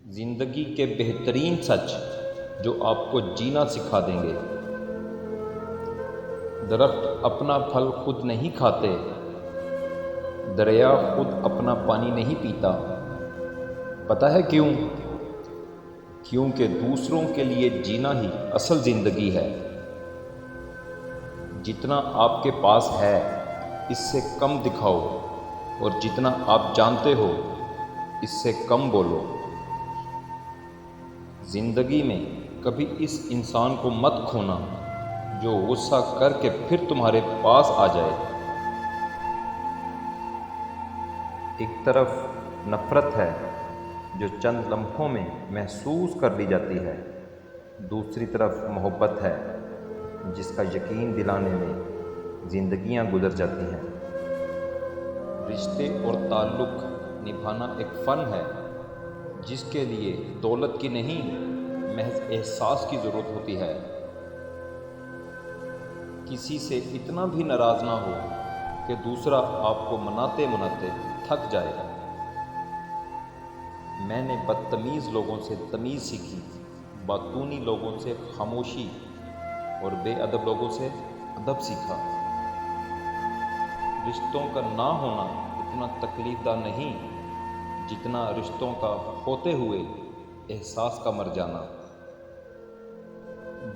زندگی کے بہترین سچ جو آپ کو جینا سکھا دیں گے۔ درخت اپنا پھل خود نہیں کھاتے، دریا خود اپنا پانی نہیں پیتا۔ پتہ ہے کیوں؟ کیونکہ دوسروں کے لیے جینا ہی اصل زندگی ہے۔ جتنا آپ کے پاس ہے اس سے کم دکھاؤ، اور جتنا آپ جانتے ہو اس سے کم بولو۔ زندگی میں کبھی اس انسان کو مت کھونا جو غصہ کر کے پھر تمہارے پاس آ جائے۔ ایک طرف نفرت ہے جو چند لمحوں میں محسوس کر لی جاتی ہے، دوسری طرف محبت ہے جس کا یقین دلانے میں زندگیاں گزر جاتی ہیں۔ رشتے اور تعلق نبھانا ایک فن ہے جس کے لیے دولت کی نہیں، محض احساس کی ضرورت ہوتی ہے۔ کسی سے اتنا بھی ناراض نہ ہو کہ دوسرا آپ کو مناتے مناتے تھک جائے۔ میں نے بدتمیز لوگوں سے تمیز سیکھی، باتونی لوگوں سے خاموشی، اور بے ادب لوگوں سے ادب سیکھا۔ رشتوں کا نہ ہونا اتنا تکلیف دہ نہیں جتنا رشتوں کا ہوتے ہوئے احساس کا مر جانا۔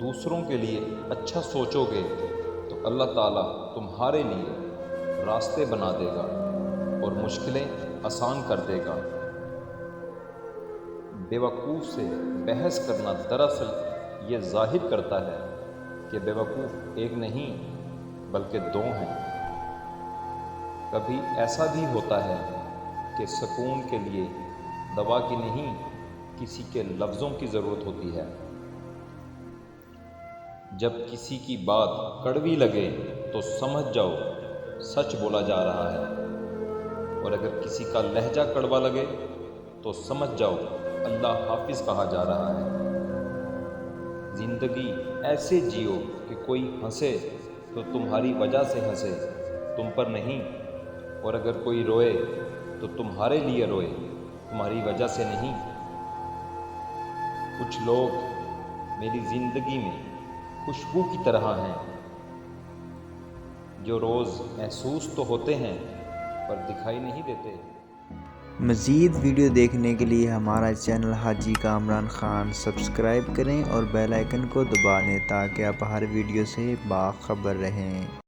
دوسروں کے لیے اچھا سوچو گے تو اللہ تعالیٰ تمہارے لیے راستے بنا دے گا اور مشکلیں آسان کر دے گا۔ بیوقوف سے بحث کرنا دراصل یہ ظاہر کرتا ہے کہ بیوقوف ایک نہیں بلکہ دو ہیں۔ کبھی ایسا بھی ہوتا ہے کہ سکون کے لیے دوا کی نہیں، کسی کے لفظوں کی ضرورت ہوتی ہے۔ جب کسی کی بات کڑوی لگے تو سمجھ جاؤ سچ بولا جا رہا ہے، اور اگر کسی کا لہجہ کڑوا لگے تو سمجھ جاؤ اللہ حافظ کہا جا رہا ہے۔ زندگی ایسے جیو کہ کوئی ہنسے تو تمہاری وجہ سے ہنسے، تم پر نہیں، اور اگر کوئی روئے تو تمہارے لیے روئے، تمہاری وجہ سے نہیں۔ کچھ لوگ میری زندگی میں خوشبو کی طرح ہیں جو روز محسوس تو ہوتے ہیں پر دکھائی نہیں دیتے۔ مزید ویڈیو دیکھنے کے لیے ہمارا چینل حاجی کامران خان سبسکرائب کریں اور بیل آئیکن کو دبا دیں تاکہ آپ ہر ویڈیو سے باخبر رہیں۔